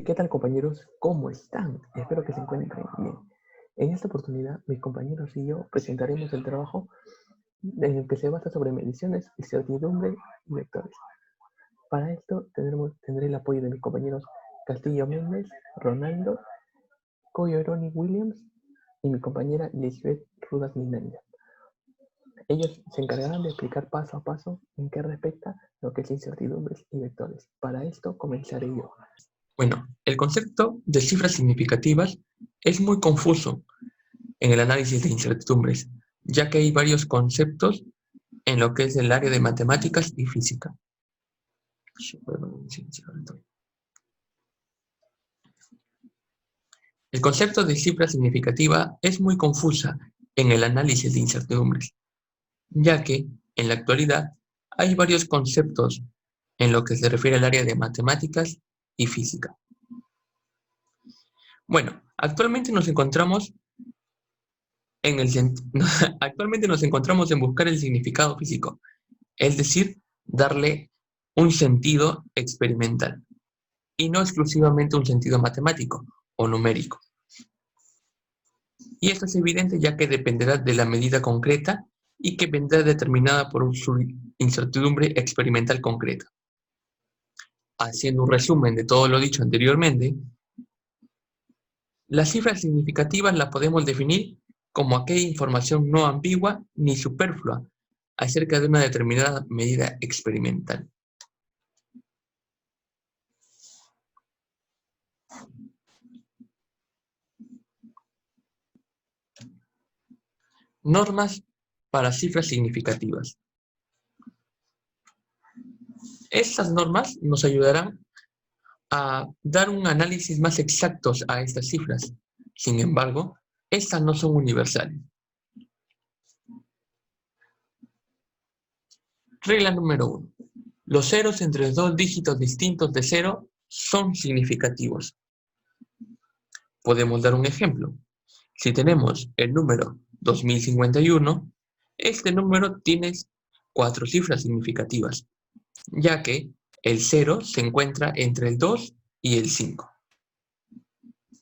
¿Qué tal, compañeros? ¿Cómo están? Espero que se encuentren bien. En esta oportunidad, mis compañeros y yo presentaremos el trabajo en el que se basa sobre mediciones, incertidumbre y vectores. Para esto tendré el apoyo de mis compañeros Castillo Méndez, Ronaldo, Coyoroni Williams y mi compañera Lisbeth Rudas Minaya. Ellos se encargarán de explicar paso a paso en qué respecta lo que es incertidumbres y vectores. Para esto comenzaré yo. Bueno, el concepto de cifras significativas es muy confuso en el análisis de incertidumbres, ya que hay varios conceptos en lo que es el área de matemáticas y física. El concepto de cifra significativa es muy confusa en el análisis de incertidumbres, ya que en la actualidad hay varios conceptos en lo que se refiere al área de matemáticas y física. Bueno, actualmente nos encontramos en buscar el significado físico, es decir, darle un sentido experimental y no exclusivamente un sentido matemático o numérico. Y esto es evidente ya que dependerá de la medida concreta y que vendrá determinada por su incertidumbre experimental concreta. Haciendo un resumen de todo lo dicho anteriormente, las cifras significativas las podemos definir como aquella información no ambigua ni superflua acerca de una determinada medida experimental. Normas para cifras significativas. Estas normas nos ayudarán a dar un análisis más exacto a estas cifras. Sin embargo, estas no son universales. Regla número 1. Los ceros entre dos dígitos distintos de 0 son significativos. Podemos dar un ejemplo. Si tenemos el número 2051, este número tiene 4 cifras significativas, ya que el 0 se encuentra entre el 2 y el 5.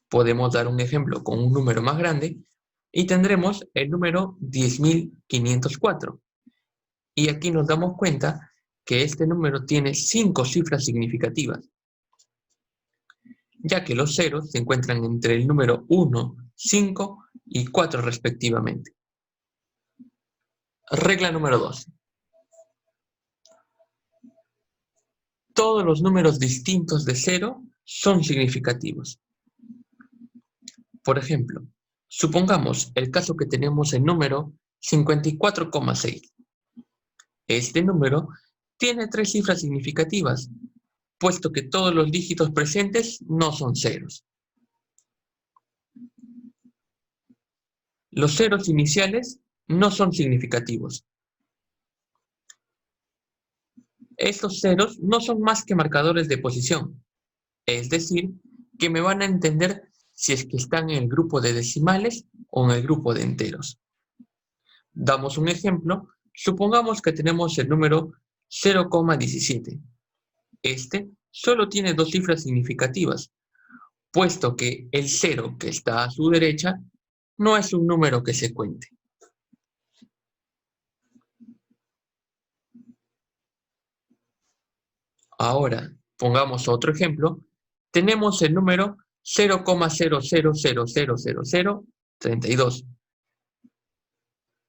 Podemos dar un ejemplo con un número más grande y tendremos el número 10.504. Y aquí nos damos cuenta que este número tiene 5 cifras significativas, ya que los ceros se encuentran entre el número 1, 5 y 4 respectivamente. Regla número 2. Todos los números distintos de 0 son significativos. Por ejemplo, supongamos el caso que tenemos el número 54,6. Este número tiene 3 cifras significativas, puesto que todos los dígitos presentes no son ceros. Los ceros iniciales no son significativos. Estos ceros no son más que marcadores de posición, es decir, que me van a entender si es que están en el grupo de decimales o en el grupo de enteros. Damos un ejemplo. Supongamos que tenemos el número 0,17. Este solo tiene 2 cifras significativas, puesto que el 0 que está a su derecha no es un número que se cuente. Ahora, pongamos otro ejemplo. Tenemos el número 0,00000032.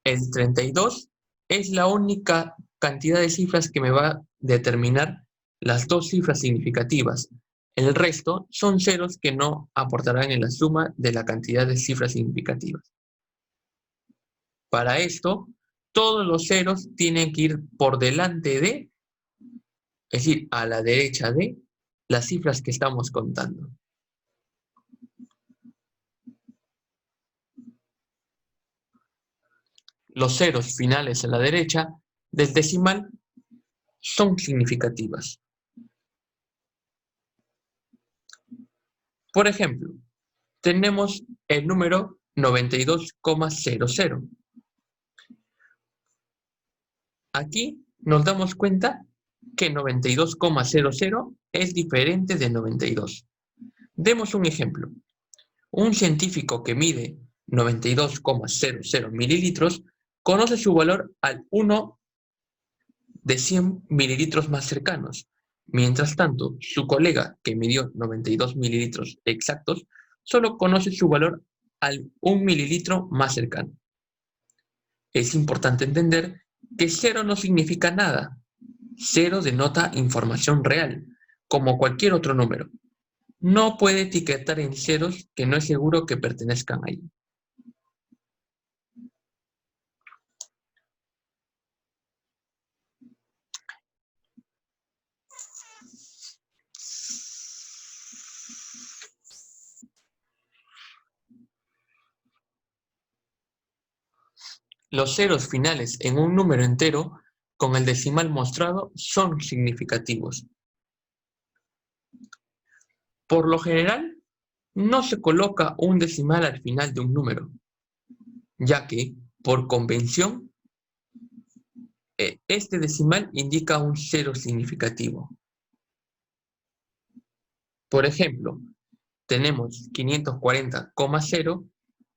El 32 es la única cantidad de cifras que me va a determinar las 2 cifras significativas. El resto son ceros que no aportarán en la suma de la cantidad de cifras significativas. Para esto, todos los ceros tienen que ir por delante de, es decir, a la derecha de las cifras que estamos contando. Los ceros finales a la derecha del decimal son significativas. Por ejemplo, tenemos el número 92,00. Aquí nos damos cuenta que 92,00 es diferente de 92. Demos un ejemplo. Un científico que mide 92,00 mililitros conoce su valor al 1 de 100 mililitros más cercanos. Mientras tanto, su colega, que midió 92 mililitros exactos, solo conoce su valor al 1 mililitro más cercano. Es importante entender que 0 no significa nada. 0 denota información real, como cualquier otro número. No puede etiquetar en ceros que no es seguro que pertenezcan ahí. Los ceros finales en un número entero con el decimal mostrado son significativos. Por lo general, no se coloca un decimal al final de un número, ya que, por convención, este decimal indica un cero significativo. Por ejemplo, tenemos 540,0,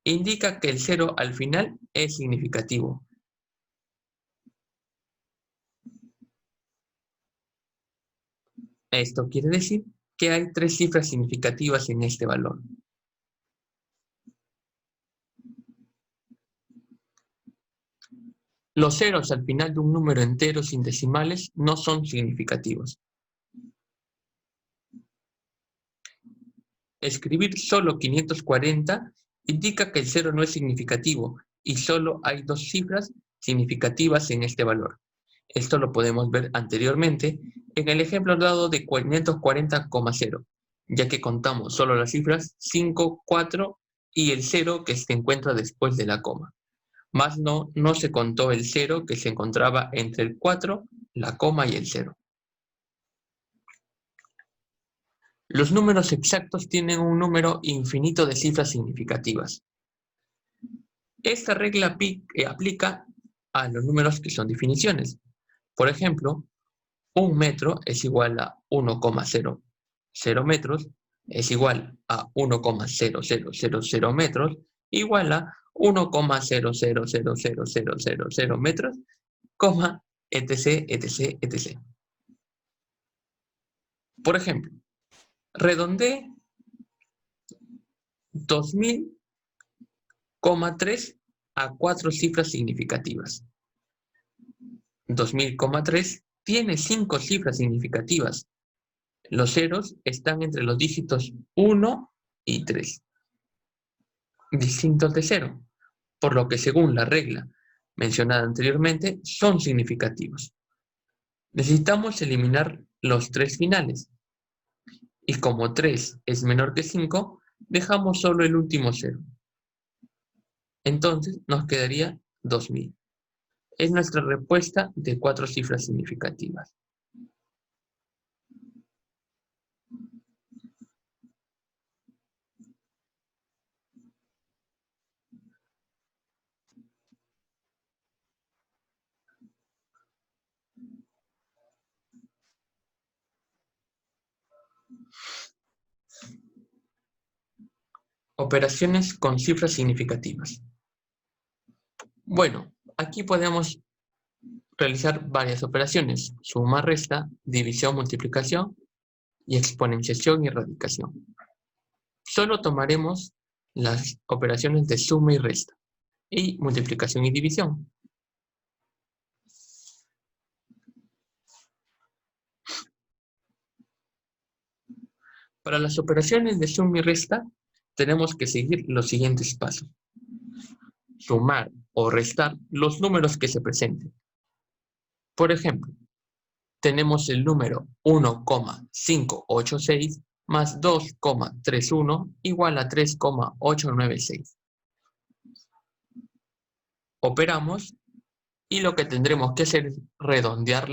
indica que el 0 al final es significativo. Esto quiere decir que hay 3 cifras significativas en este valor. Los ceros al final de un número entero sin decimales no son significativos. Escribir solo 540 indica que el 0 no es significativo y solo hay 2 cifras significativas en este valor. Esto lo podemos ver anteriormente en el ejemplo dado de 540,0, ya que contamos solo las cifras 5, 4 y el 0 que se encuentra después de la coma. Más no se contó el 0 que se encontraba entre el 4, la coma y el 0. Los números exactos tienen un número infinito de cifras significativas. Esta regla aplica a los números que son definiciones. Por ejemplo, un metro es igual a 1,00 metros, es igual a 1,0000 metros, igual a 1,000000 metros, coma, etc, etc, etc. Por ejemplo, redondee 2000,3 a 4 cifras significativas. 2000,3 tiene 5 cifras significativas. Los ceros están entre los dígitos 1 y 3, distintos de 0, por lo que según la regla mencionada anteriormente son significativos. Necesitamos eliminar los 3 finales. Y como 3 es menor que 5, dejamos solo el último 0. Entonces nos quedaría 2000. Es nuestra respuesta de 4 cifras significativas. Operaciones con cifras significativas. Bueno, aquí podemos realizar varias operaciones: suma, resta, división, multiplicación y exponenciación y radicación. Solo tomaremos las operaciones de suma y resta y multiplicación y división. Para las operaciones de suma y resta tenemos que seguir los siguientes pasos: sumar o restar los números que se presenten. Por ejemplo, tenemos el número 1,586 más 2,31 igual a 3,896. Operamos y lo que tendremos que hacer es redondear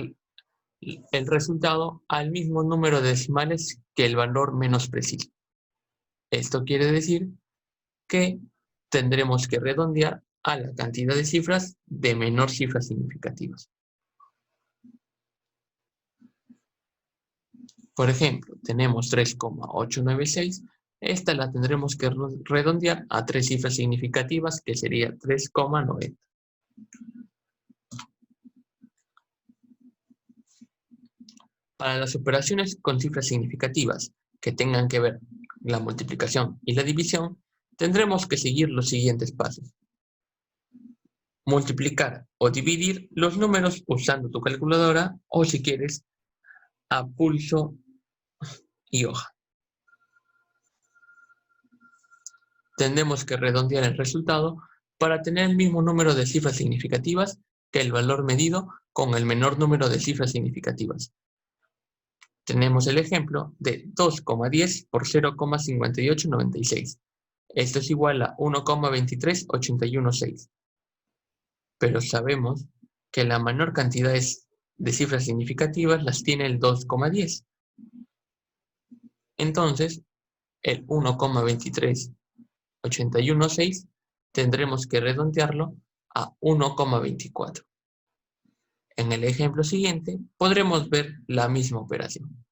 el resultado al mismo número de decimales que el valor menos preciso. Esto quiere decir que tendremos que redondear a la cantidad de cifras de menor cifras significativas. Por ejemplo, tenemos 3,896 Esta la tendremos que redondear a 3 cifras significativas, que sería 3,90. Para las operaciones con cifras significativas que tengan que ver la multiplicación y la división, tendremos que seguir los siguientes pasos. Multiplicar o dividir los números usando tu calculadora o, si quieres, a pulso y hoja. Tendremos que redondear el resultado para tener el mismo número de cifras significativas que el valor medido con el menor número de cifras significativas. Tenemos el ejemplo de 2,10 por 0,5896. Esto es igual a 1,23816. Pero sabemos que la menor cantidad de cifras significativas las tiene el 2,10. Entonces, el 1,23816 tendremos que redondearlo a 1,24. En el ejemplo siguiente podremos ver la misma operación.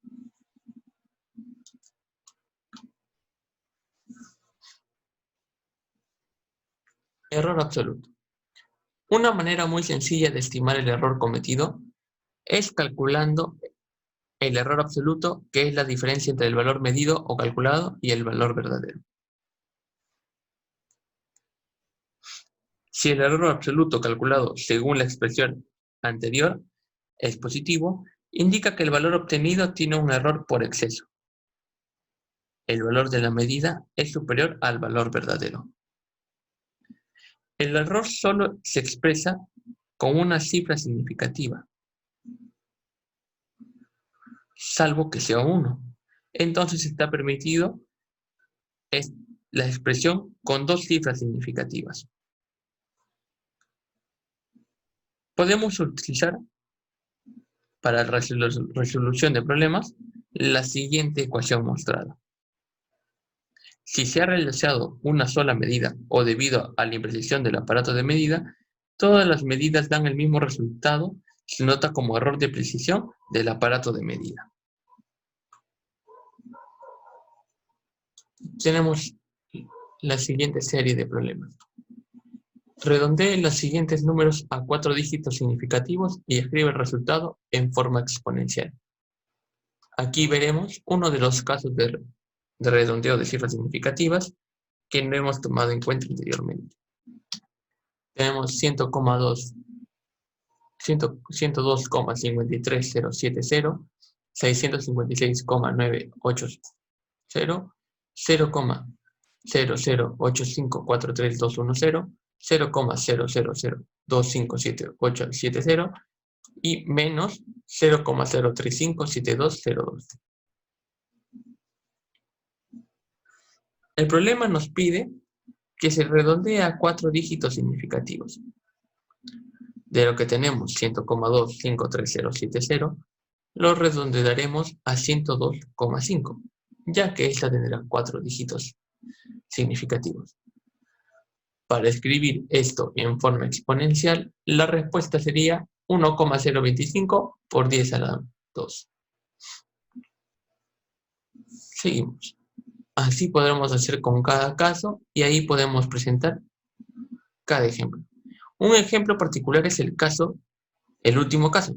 Error absoluto. Una manera muy sencilla de estimar el error cometido es calculando el error absoluto, que es la diferencia entre el valor medido o calculado y el valor verdadero. Si el error absoluto calculado según la expresión anterior es positivo, indica que el valor obtenido tiene un error por exceso. El valor de la medida es superior al valor verdadero. El error solo se expresa con una cifra significativa, salvo que sea 1. Entonces está permitido la expresión con 2 cifras significativas. Podemos utilizar para la resolución de problemas la siguiente ecuación mostrada. Si se ha realizado una sola medida o debido a la imprecisión del aparato de medida, todas las medidas dan el mismo resultado, se nota como error de precisión del aparato de medida. Tenemos la siguiente serie de problemas. Redondee los siguientes números a 4 dígitos significativos y escribe el resultado en forma exponencial. Aquí veremos uno de los casos de redondeo de cifras significativas que no hemos tomado en cuenta anteriormente. Tenemos 102,53070, 656,980, 0,00854310, 0,000257870 y menos 0,0357202. El problema nos pide que se redondee a 4 dígitos significativos. De lo que tenemos 100,25370, lo redondearemos a 102,5, ya que esta tendrá 4 dígitos significativos. Para escribir esto en forma exponencial, la respuesta sería 1,025 por 10 a la 2. Seguimos. Así podremos hacer con cada caso y ahí podemos presentar cada ejemplo. Un ejemplo particular es el último caso.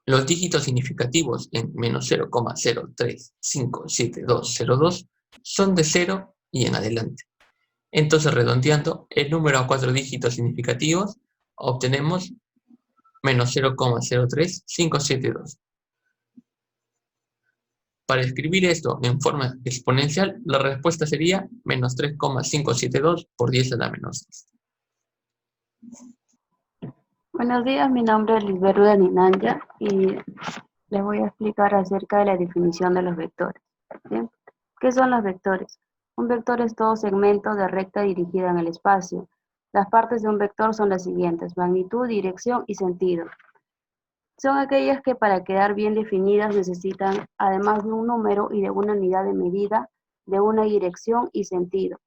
Los dígitos significativos en menos 0,0357202 son de 0 y en adelante. Entonces, redondeando el número a 4 dígitos significativos, obtenemos menos 0,03572. Para escribir esto en forma exponencial, la respuesta sería menos 3,572 por 10 a la menos 6. Buenos días, mi nombre es Lisbeth Ninanja y les voy a explicar acerca de la definición de los vectores. ¿Bien? ¿Qué son los vectores? Un vector es todo segmento de recta dirigida en el espacio. Las partes de un vector son las siguientes: magnitud, dirección y sentido. Son aquellas que para quedar bien definidas necesitan, además de un número y de una unidad de medida, de una dirección y sentido.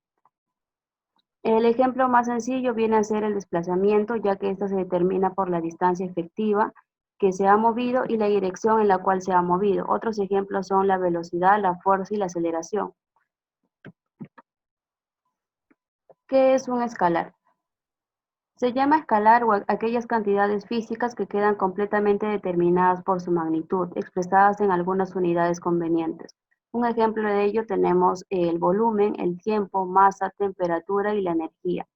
El ejemplo más sencillo viene a ser el desplazamiento, ya que ésta se determina por la distancia efectiva que se ha movido y la dirección en la cual se ha movido. Otros ejemplos son la velocidad, la fuerza y la aceleración. ¿Qué es un escalar? Se llama escalar o aquellas cantidades físicas que quedan completamente determinadas por su magnitud, expresadas en algunas unidades convenientes. Un ejemplo de ello tenemos el volumen, el tiempo, masa, temperatura y la energía.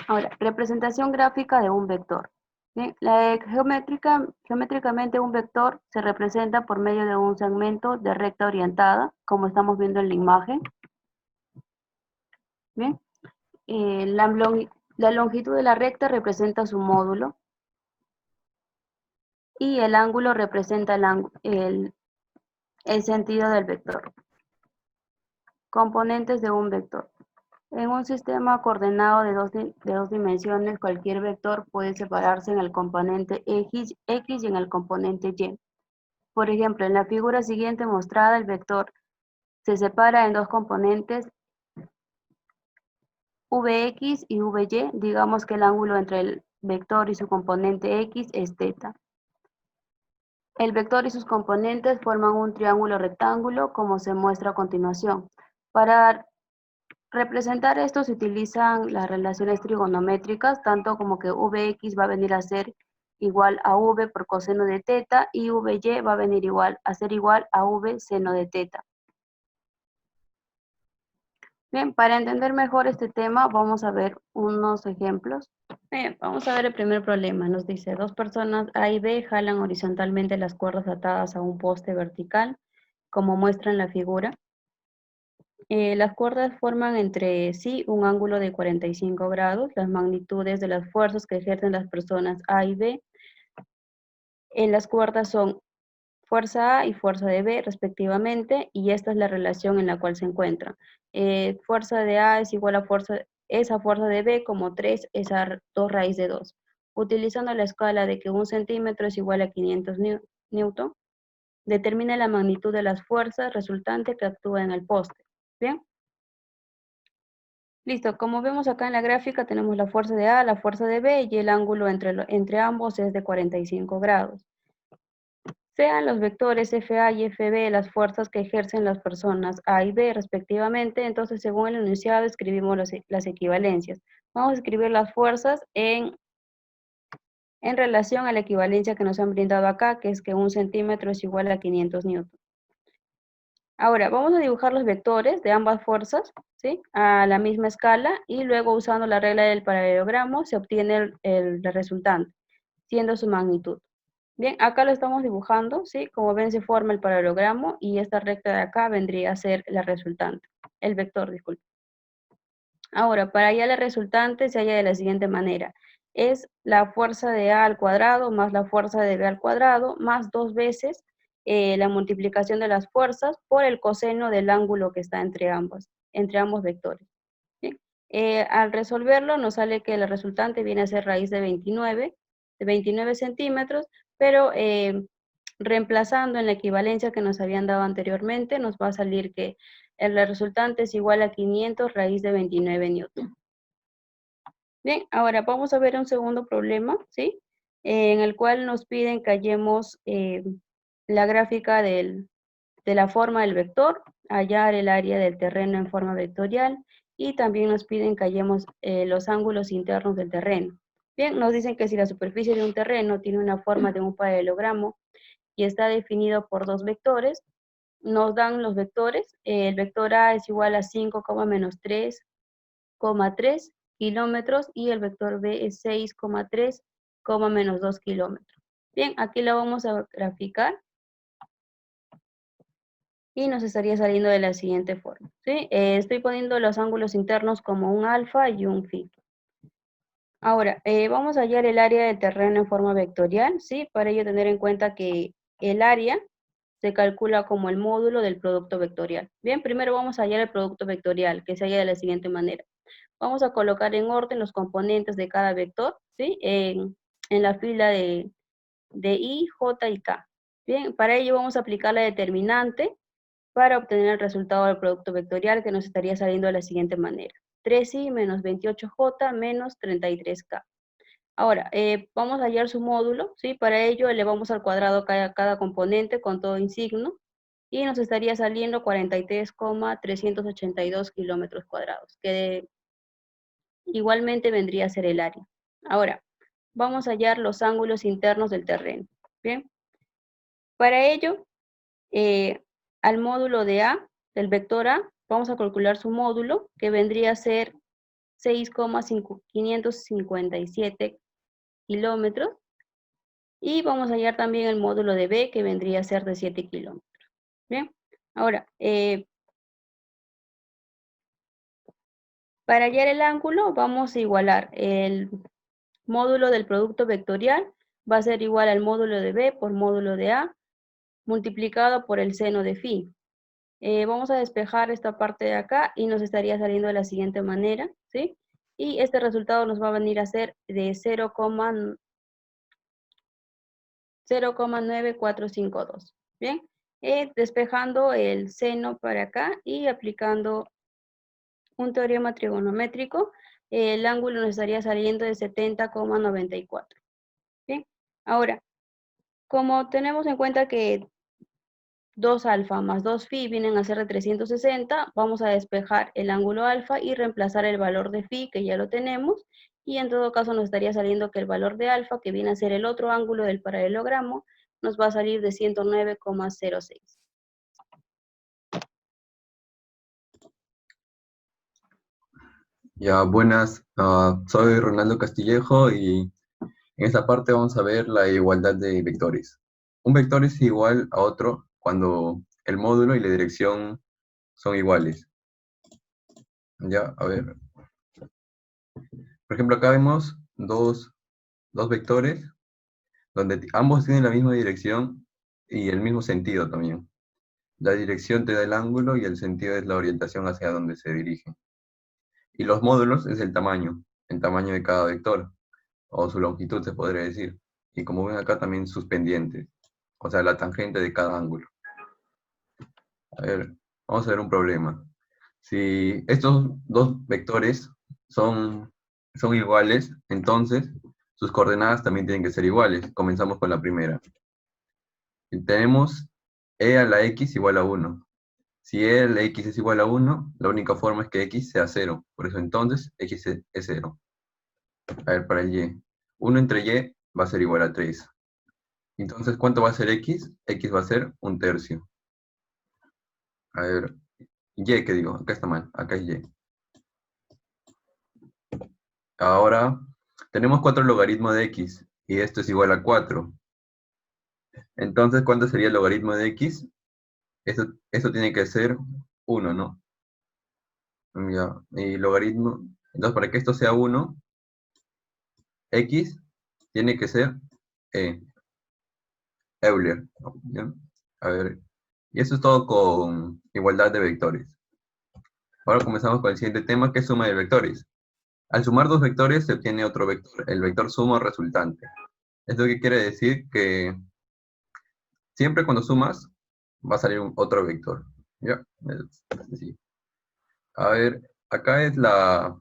Ahora, representación gráfica de un vector. Bien, geométricamente un vector se representa por medio de un segmento de recta orientada, como estamos viendo en la imagen. Bien, la longitud de la recta representa su módulo y el ángulo representa el sentido del vector. Componentes de un vector. En un sistema coordenado de dos dimensiones, cualquier vector puede separarse en el componente X y en el componente Y. Por ejemplo, en la figura siguiente mostrada, el vector se separa en dos componentes Vx y Vy. Digamos que el ángulo entre el vector y su componente X es θ. El vector y sus componentes forman un triángulo rectángulo, como se muestra a continuación. Para representar esto se utilizan las relaciones trigonométricas, tanto como que Vx va a venir a ser igual a V por coseno de θ y Vy va a venir a ser igual a V seno de θ. Bien, para entender mejor este tema vamos a ver unos ejemplos. Bien, vamos a ver el primer problema. Nos dice, dos personas A y B jalan horizontalmente las cuerdas atadas a un poste vertical, como muestra en la figura. Las cuerdas forman entre sí un ángulo de 45 grados. Las magnitudes de las fuerzas que ejercen las personas A y B en las cuerdas son fuerza A y fuerza de B respectivamente, y esta es la relación en la cual se encuentran. Fuerza de A es igual a esa fuerza de B como 3 es a 2 raíz de 2. Utilizando la escala de que 1 centímetro es igual a 500 newton, determina la magnitud de las fuerzas resultantes que actúan en el poste. ¿Bien? Listo, como vemos acá en la gráfica tenemos la fuerza de A, la fuerza de B y el ángulo entre ambos es de 45 grados. Sean los vectores FA y FB las fuerzas que ejercen las personas A y B respectivamente, entonces según el enunciado escribimos las equivalencias. Vamos a escribir las fuerzas en relación a la equivalencia que nos han brindado acá, que es que 1 centímetro es igual a 500 newton. Ahora, vamos a dibujar los vectores de ambas fuerzas, ¿sí?, a la misma escala, y luego usando la regla del paralelogramo se obtiene el resultante, siendo su magnitud. Bien, acá lo estamos dibujando, ¿sí? Como ven se forma el paralelogramo y esta recta de acá vendría a ser la resultante, el vector, disculpe. Ahora, para hallar la resultante se halla de la siguiente manera. Es la fuerza de A al cuadrado más la fuerza de B al cuadrado más 2 veces la multiplicación de las fuerzas por el coseno del ángulo que está entre ambos vectores. ¿Bien? Al resolverlo nos sale que la resultante viene a ser raíz de 29 centímetros, pero reemplazando en la equivalencia que nos habían dado anteriormente, nos va a salir que la resultante es igual a 500 raíz de 29 newton. Bien, ahora vamos a ver un segundo problema, ¿sí? En el cual nos piden que hallemos la gráfica de la forma del vector, hallar el área del terreno en forma vectorial, y también nos piden que hallemos los ángulos internos del terreno. Bien, nos dicen que si la superficie de un terreno tiene una forma de un paralelogramo y está definido por dos vectores, nos dan los vectores. El vector A es igual a 5, menos 3,3 kilómetros y el vector B es 6,3, menos 2 kilómetros. Bien, aquí lo vamos a graficar y nos estaría saliendo de la siguiente forma, ¿sí? Estoy poniendo los ángulos internos como un alfa y un phi. Ahora, vamos a hallar el área del terreno en forma vectorial, ¿sí? Para ello tener en cuenta que el área se calcula como el módulo del producto vectorial. Bien, primero vamos a hallar el producto vectorial, que se halla de la siguiente manera. Vamos a colocar en orden los componentes de cada vector, ¿sí? En la fila de I, J y K. Bien, para ello vamos a aplicar la determinante para obtener el resultado del producto vectorial, que nos estaría saliendo de la siguiente manera. 3i menos 28j menos 33k. Ahora, vamos a hallar su módulo, ¿sí? Para ello elevamos al cuadrado cada componente con todo insigno y nos estaría saliendo 43,382 kilómetros cuadrados, que igualmente vendría a ser el área. Ahora, vamos a hallar los ángulos internos del terreno, ¿bien? Para ello, al módulo de A, del vector A, vamos a calcular su módulo, que vendría a ser 6,557 kilómetros, y vamos a hallar también el módulo de B, que vendría a ser de 7 kilómetros. Bien, ahora, para hallar el ángulo, vamos a igualar el módulo del producto vectorial, va a ser igual al módulo de B por módulo de A, multiplicado por el seno de phi. Vamos a despejar esta parte de acá y nos estaría saliendo de la siguiente manera, ¿sí? Y este resultado nos va a venir a ser de 0,9452. Bien, despejando el seno para acá y aplicando un teorema trigonométrico, el ángulo nos estaría saliendo de 70,94. Bien, ahora, como tenemos en cuenta que 2 alfa más 2 phi vienen a ser de 360, vamos a despejar el ángulo alfa y reemplazar el valor de phi, que ya lo tenemos, y en todo caso nos estaría saliendo que el valor de alfa, que viene a ser el otro ángulo del paralelogramo, nos va a salir de 109,06. Ya, buenas. Soy Ronaldo Castillejo y en esta parte vamos a ver la igualdad de vectores. Un vector es igual a otro cuando el módulo y la dirección son iguales. Ya, a ver. Por ejemplo, acá vemos dos vectores donde ambos tienen la misma dirección y el mismo sentido también. La dirección te da el ángulo y el sentido es la orientación hacia donde se dirige. Y los módulos es el tamaño de cada vector, o su longitud se podría decir. Y como ven acá también sus pendientes, o sea, la tangente de cada ángulo. A ver, vamos a ver un problema. Si estos dos vectores son iguales, entonces sus coordenadas también tienen que ser iguales. Comenzamos con la primera. Y tenemos e a la x igual a 1. Si e a la x es igual a 1, la única forma es que x sea 0. Por eso entonces x es 0. A ver, para el y. 1 entre y va a ser igual a 3. Entonces, ¿cuánto va a ser x? X va a ser 1/3. A ver, y, ¿qué digo? Acá está mal, acá es y. Ahora, tenemos 4 logaritmos de x, y esto es igual a 4. Entonces, ¿cuánto sería el logaritmo de x? Esto tiene que ser 1, ¿no? Ya, y logaritmo, entonces para que esto sea 1, x tiene que ser Euler, ¿ya? A ver, y eso es todo con igualdad de vectores. Ahora comenzamos con el siguiente tema, que es suma de vectores. Al sumar dos vectores se obtiene otro vector, el vector suma resultante. ¿Esto qué quiere decir? Que siempre cuando sumas va a salir otro vector. ¿Ya? Es así. A ver, acá es la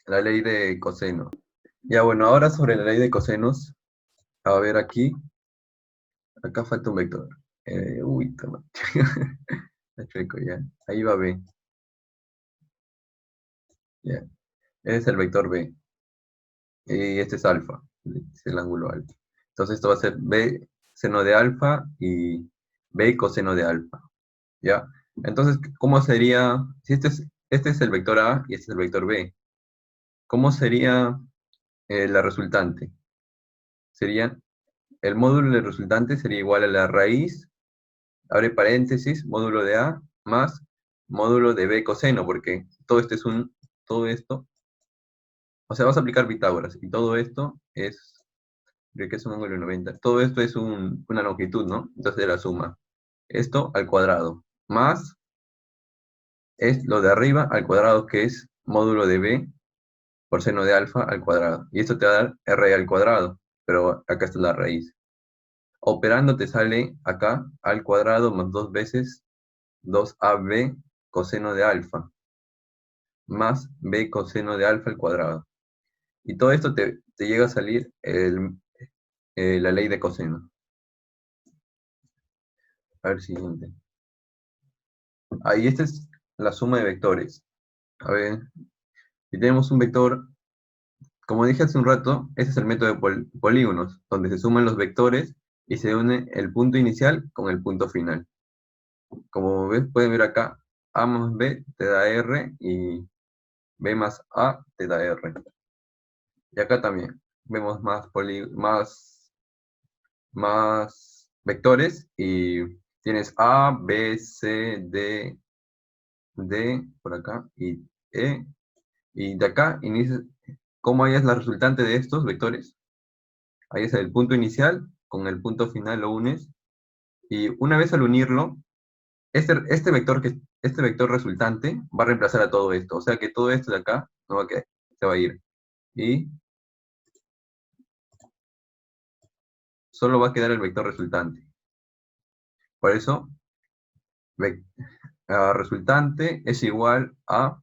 ley de coseno. Ya bueno, ahora sobre la ley de cosenos, a ver aquí, acá falta un vector. Uy, toma. Está chueco ya. Ahí va B. Ya. Ese es el vector B. Y este es alfa, es el ángulo alfa. Entonces esto va a ser B seno de alfa y B coseno de alfa. ¿Ya? Entonces, ¿cómo sería? Si este es el vector A y este es el vector B, ¿cómo sería la resultante? Sería, el módulo del resultante sería igual a la raíz, abre paréntesis, módulo de A, más módulo de B coseno, porque todo esto es todo esto, o sea, vas a aplicar Pitágoras, y todo esto es, creo que es un ángulo de 90, todo esto es una longitud, ¿no? Entonces la suma. Esto al cuadrado, más es lo de arriba al cuadrado, que es módulo de B por seno de alfa al cuadrado. Y esto te va a dar R al cuadrado, pero acá está la raíz. Operando te sale acá al cuadrado más 2 veces 2AB coseno de alfa, más B coseno de alfa al cuadrado. Y todo esto te te llega a salir la ley de coseno. A ver, siguiente. Ahí esta es la suma de vectores. A ver, si tenemos un vector, como dije hace un rato, este es el método de polígonos, donde se suman los vectores y se une el punto inicial con el punto final. Como pueden ver acá, A más B te da R y B más A te da R. Y acá también vemos más vectores y tienes A, B, C, D por acá y E. Y de acá inicia, ¿cómo es la resultante de estos vectores? Ahí es el punto inicial, con el punto final lo unes, y una vez al unirlo, este vector resultante va a reemplazar a todo esto, o sea que todo esto de acá no va a quedar, se va a ir. Y solo va a quedar el vector resultante. Por eso, resultante es igual a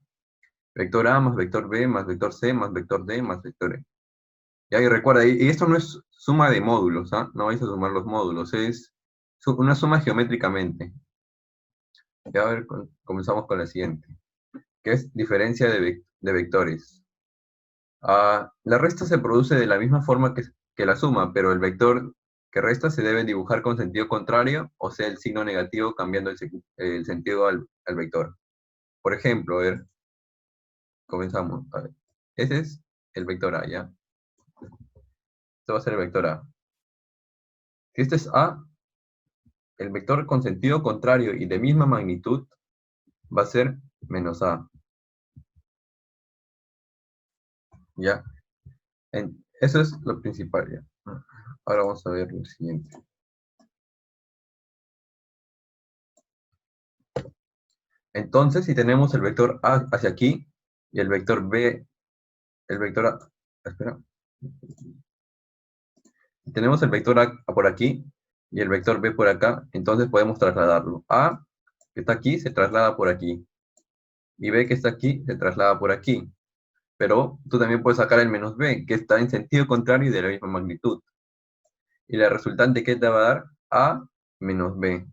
vector A más vector B más vector C más vector D más vector E. Y recuerda, y esto no es suma de módulos, ¿ah? No vais a sumar los módulos, es una suma geométricamente. Ya a ver, comenzamos con la siguiente, que es diferencia de vectores. La resta se produce de la misma forma que la suma, pero el vector que resta se debe dibujar con sentido contrario, o sea, el signo negativo cambiando el sentido al vector. Por ejemplo, a ver, comenzamos. A ver, ese es el vector A, ¿ya? Este va a ser el vector A. Si este es A, el vector con sentido contrario y de misma magnitud va a ser menos A. ¿Ya? Eso es lo principal, ¿ya? Ahora vamos a ver lo siguiente. Entonces, si tenemos el vector A hacia aquí y el vector B, el vector A, espera. Si tenemos el vector A por aquí y el vector B por acá, entonces podemos trasladarlo. A, que está aquí, se traslada por aquí. Y B, que está aquí, se traslada por aquí. Pero tú también puedes sacar el menos B, que está en sentido contrario y de la misma magnitud. Y la resultante, ¿qué te va a dar? A menos B.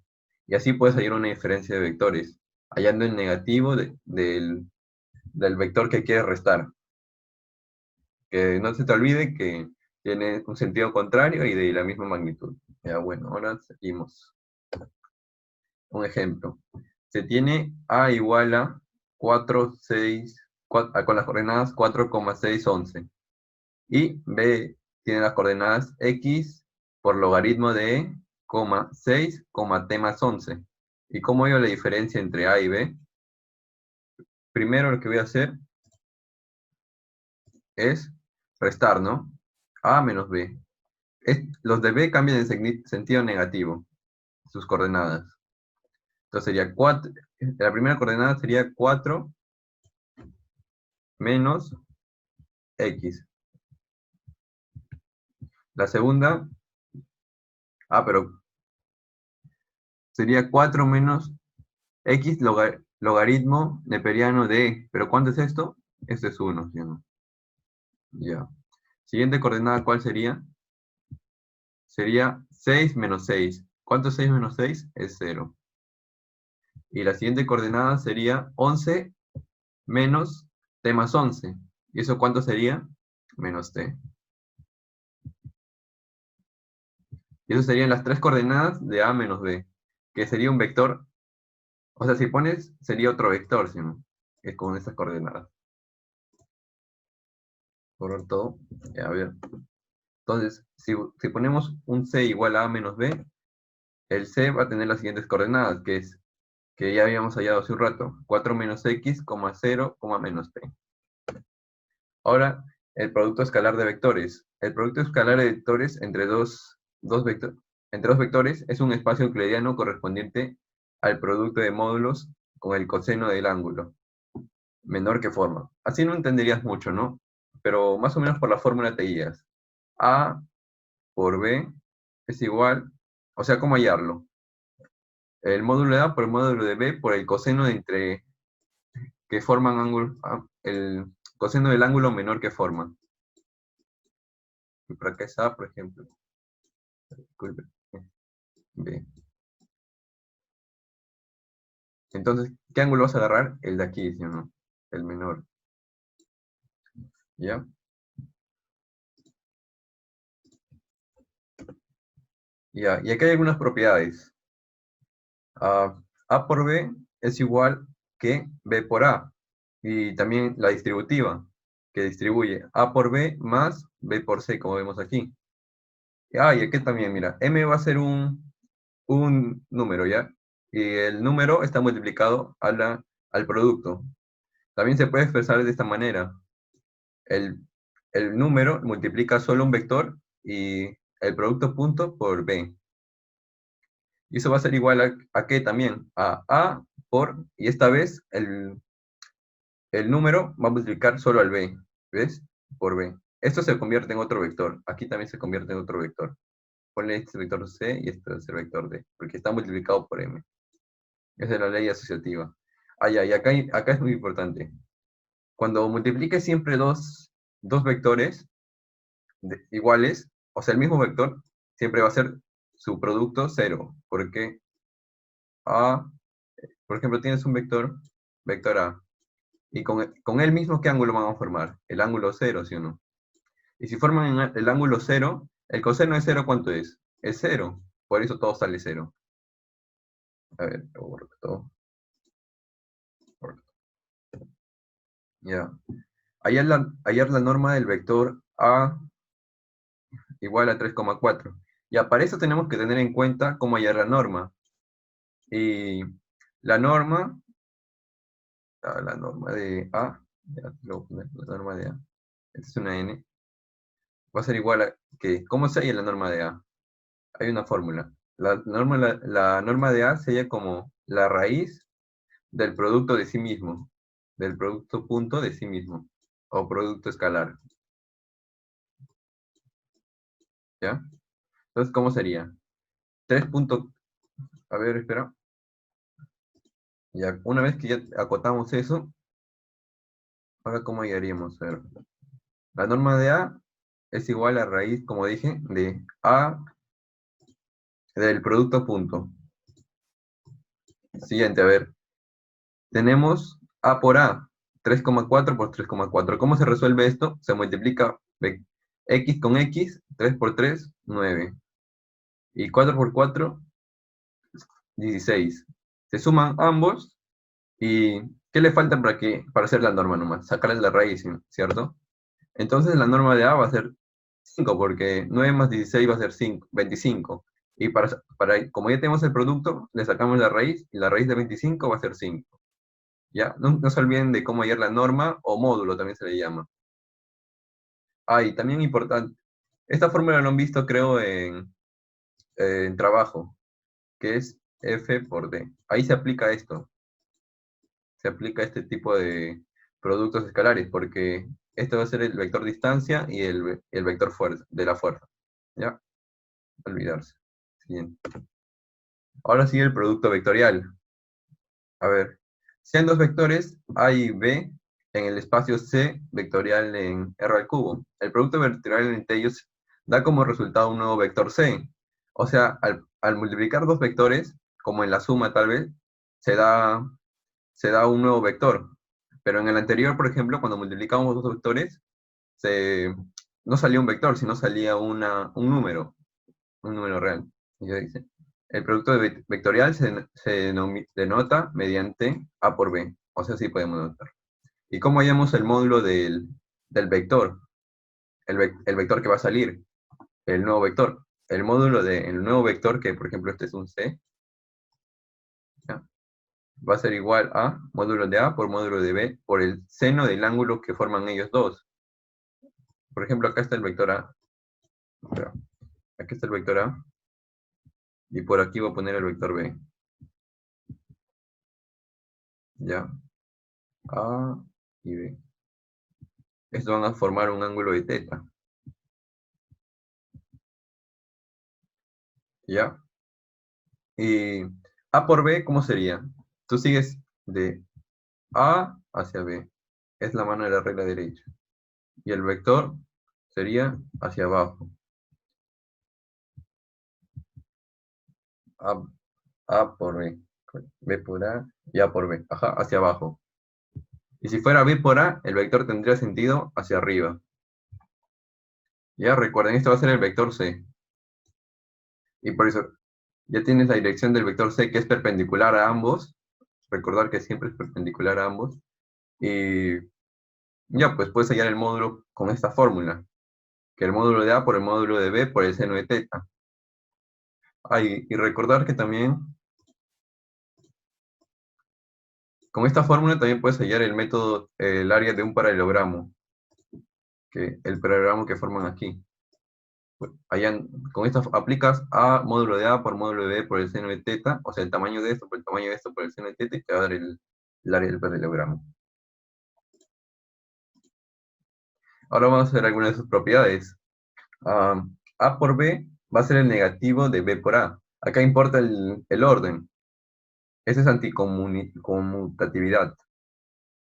Y así puedes hallar una diferencia de vectores, hallando el negativo del vector que quieres restar. Que no se te olvide que tiene un sentido contrario y de la misma magnitud. Ya, bueno, ahora seguimos. Un ejemplo. Se tiene A igual a 4, 6, con las coordenadas 4,6, 11. Y B tiene las coordenadas X por logaritmo de E, 6, T más 11. ¿Y cómo hallo la diferencia entre A y B? Primero lo que voy a hacer es restar, ¿no? A menos B. Los de B cambian en sentido negativo, sus coordenadas. Entonces sería 4, la primera coordenada sería 4 menos X. La segunda, pero sería 4 menos X logaritmo neperiano de E. ¿Pero cuánto es esto? Este es 1, ¿sí o no? Ya. Siguiente coordenada, ¿cuál sería? Sería 6 menos 6. ¿Cuánto es 6 menos 6? Es 0. Y la siguiente coordenada sería 11 menos T más 11. ¿Y eso cuánto sería? Menos T. Y eso serían las tres coordenadas de A menos B, que sería un vector. O sea, si pones, sería otro vector, ¿sí o no? Es con estas coordenadas. Por todo. A ver. Entonces, si ponemos un C igual a A menos B, el C va a tener las siguientes coordenadas, que ya habíamos hallado hace un rato. 4 menos X, 0, menos P. Ahora, el producto escalar de vectores. El producto escalar de vectores entre dos vectores es un espacio euclidiano correspondiente al producto de módulos con el coseno del ángulo menor que forma. Así no entenderías mucho, ¿no? Pero más o menos por la fórmula te guías. A por B es igual, o sea, ¿cómo hallarlo? El módulo de A por el módulo de B por el coseno de entre que forman ángulo, el coseno del ángulo menor que forman. Y por acá es A, por ejemplo. Disculpe. B. Entonces, ¿qué ángulo vas a agarrar? El de aquí, ¿sí o no? El menor. ¿Ya? Ya, y aquí hay algunas propiedades. A por B es igual que B por A. Y también la distributiva, que distribuye A por B más B por C, como vemos aquí. Y aquí también, mira, M va a ser un número, ¿ya? Y el número está multiplicado al producto. También se puede expresar de esta manera. El, el número multiplica solo un vector y el producto punto por B. Y eso va a ser igual a ¿qué también? A por, y esta vez el número va a multiplicar solo al B, ¿ves? Por B. Esto se convierte en otro vector. Aquí también se convierte en otro vector. Ponle este vector C y este es el vector D, porque está multiplicado por M. Esa es la ley asociativa. Ya, y acá es muy importante. Cuando multipliques siempre dos vectores iguales, o sea, el mismo vector, siempre va a ser su producto 0, porque A, por ejemplo, tienes un vector A, y con él mismo, ¿qué ángulo van a formar? El ángulo 0, ¿sí o no? Y si forman el ángulo 0, el coseno de 0, ¿cuánto es? Es 0, por eso todo sale 0. A ver, lo borro todo. Ya. Hallar la norma del vector A igual a 3,4. Ya, para eso tenemos que tener en cuenta cómo hallar la norma. Y la norma de A, ya, lo voy a poner, la norma de A, esta es una N, va a ser igual a que, ¿cómo se halla la norma de A? Hay una fórmula. La norma de A se halla como la raíz del producto de sí mismo, del producto punto de sí mismo, o producto escalar. ¿Ya? Entonces, ¿cómo sería? 3 puntos, a ver, espera. Ya, una vez que ya acotamos eso, ahora ¿cómo hallaríamos? A ver, la norma de A es igual a raíz, como dije, de A del producto punto. Siguiente, a ver. Tenemos A por A, 3,4 por 3,4. ¿Cómo se resuelve esto? Se multiplica X con X, 3 por 3, 9. Y 4 por 4, 16. Se suman ambos y ¿qué le falta para hacer la norma nomás? Sacarle la raíz, ¿cierto? Entonces la norma de A va a ser 5, porque 9 más 16 va a ser 5, 25. Y como ya tenemos el producto, le sacamos la raíz, y la raíz de 25 va a ser 5. ¿Ya? No se olviden de cómo hallar la norma, o módulo también se le llama. Y también importante, esta fórmula lo han visto creo en trabajo, que es F por D. Ahí se aplica esto. Se aplica este tipo de productos escalares, porque este va a ser el vector distancia y el vector fuerza, de la fuerza. ¿Ya? Olvidarse. Siguiente. Ahora sigue el producto vectorial. A ver, sean dos vectores A y B en el espacio C vectorial en R al cubo. El producto vectorial entre ellos da como resultado un nuevo vector C. O sea, al multiplicar dos vectores, como en la suma tal vez, se da un nuevo vector. Pero en el anterior, por ejemplo, cuando multiplicábamos dos vectores, no salía un vector, sino salía un número real. Ya dice. El producto vectorial se denota mediante A por B. O sea, sí podemos notar. ¿Y cómo hallamos el módulo del vector? El vector que va a salir, el nuevo vector. El módulo del nuevo vector, que por ejemplo este es un C, ¿ya? Va a ser igual a módulo de A por módulo de B por el seno del ángulo que forman ellos dos. Por ejemplo, acá está el vector A. Aquí está el vector A. Y por aquí voy a poner el vector B. ¿Ya? A y B. Estos van a formar un ángulo de teta. ¿Ya? Y A por B, ¿cómo sería? Tú sigues de A hacia B. Es la mano de la regla derecha. Y el vector sería hacia abajo. A por B. B por A y A por B. Ajá, hacia abajo. Y si fuera B por A, el vector tendría sentido hacia arriba. Ya recuerden, esto va a ser el vector C. Y por eso ya tienes la dirección del vector C que es perpendicular a ambos. Recordar que siempre es perpendicular a ambos. Y ya, pues puedes hallar el módulo con esta fórmula. Que el módulo de A por el módulo de B por el seno de teta. Y recordar que también con esta fórmula también puedes hallar el método, el área de un paralelogramo. Que el paralelogramo que forman aquí. Con esto aplicas A módulo de A por módulo de B por el seno de teta, o sea, el tamaño de esto por el tamaño de esto por el seno de teta, y te va a dar el área del paralelogramo. Ahora vamos a ver algunas de sus propiedades. A por B va a ser el negativo de B por A. Acá importa el orden. Ese es anticonmutatividad.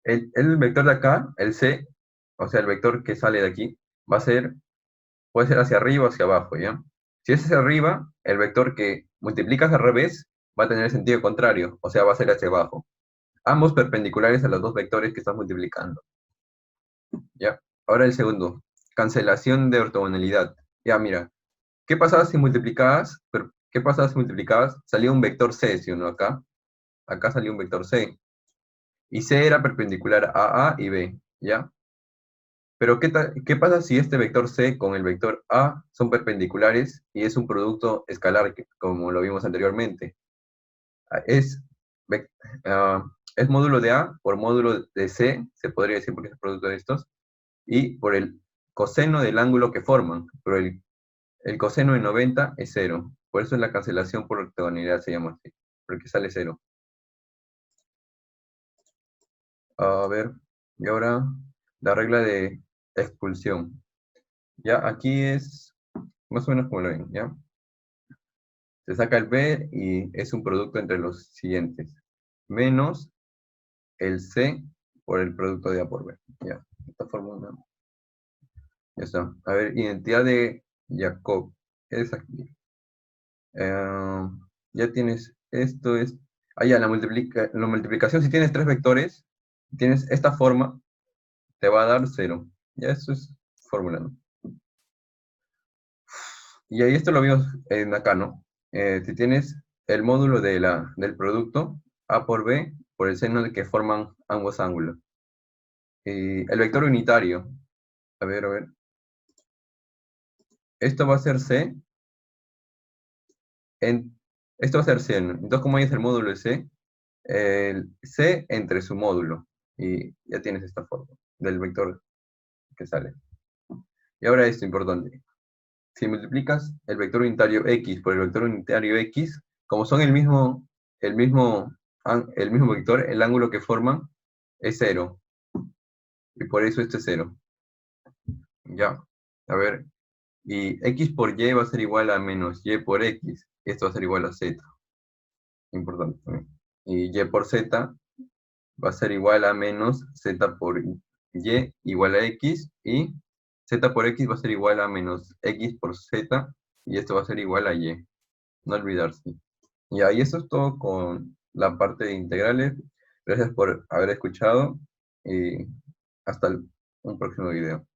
El vector de acá, el C, o sea, el vector que sale de aquí, puede ser hacia arriba o hacia abajo, ¿ya? Si es hacia arriba, el vector que multiplicas al revés va a tener el sentido contrario, o sea, va a ser hacia abajo. Ambos perpendiculares a los dos vectores que estás multiplicando. ¿Ya? Ahora el segundo, cancelación de ortogonalidad. Ya, mira, ¿qué pasaba si multiplicabas? ¿Qué pasaba si multiplicabas? Salía un vector C, ¿sí o no? Acá salía un vector C. Y C era perpendicular a A y B, ¿ya? Pero ¿qué pasa si este vector C con el vector A son perpendiculares y es un producto escalar, como lo vimos anteriormente? Es, es módulo de A por módulo de C, se podría decir porque es producto de estos, y por el coseno del ángulo que forman, pero el coseno de 90 es 0. Por eso la cancelación por ortogonalidad se llama así, porque sale 0. A ver, y ahora la regla de expulsión. Ya, aquí es más o menos como lo ven, ¿ya? Se saca el B y es un producto entre los siguientes. Menos el C por el producto de A por B. Ya, esta fórmula. Ya está. A ver, identidad de Jacob. Es aquí. Ya tienes esto, es... ya, la multiplicación, si tienes tres vectores, tienes esta forma, te va a dar 0. Ya, eso es fórmula, ¿no? Y ahí esto lo vimos en acá, ¿no? Si tienes el módulo del producto, A por B, por el seno de que forman ambos ángulos. Y el vector unitario, a ver. Esto va a ser C, esto va a ser C, ¿no? Entonces, como ahí es el módulo de C, el C entre su módulo. Y ya tienes esta forma del vector que sale. Y ahora esto importante. Si multiplicas el vector unitario X por el vector unitario X, como son el mismo vector, el ángulo que forman es 0. Y por eso este es 0. Ya. A ver. Y X por Y va a ser igual a menos Y por X. Y esto va a ser igual a Z. Importante también. Y Y por Z va a ser igual a menos Z por Y igual a X. Y Z por X va a ser igual a menos X por Z. Y esto va a ser igual a Y. No olvidarse. Y ahí eso es todo con la parte de integrales. Gracias por haber escuchado y hasta un próximo video.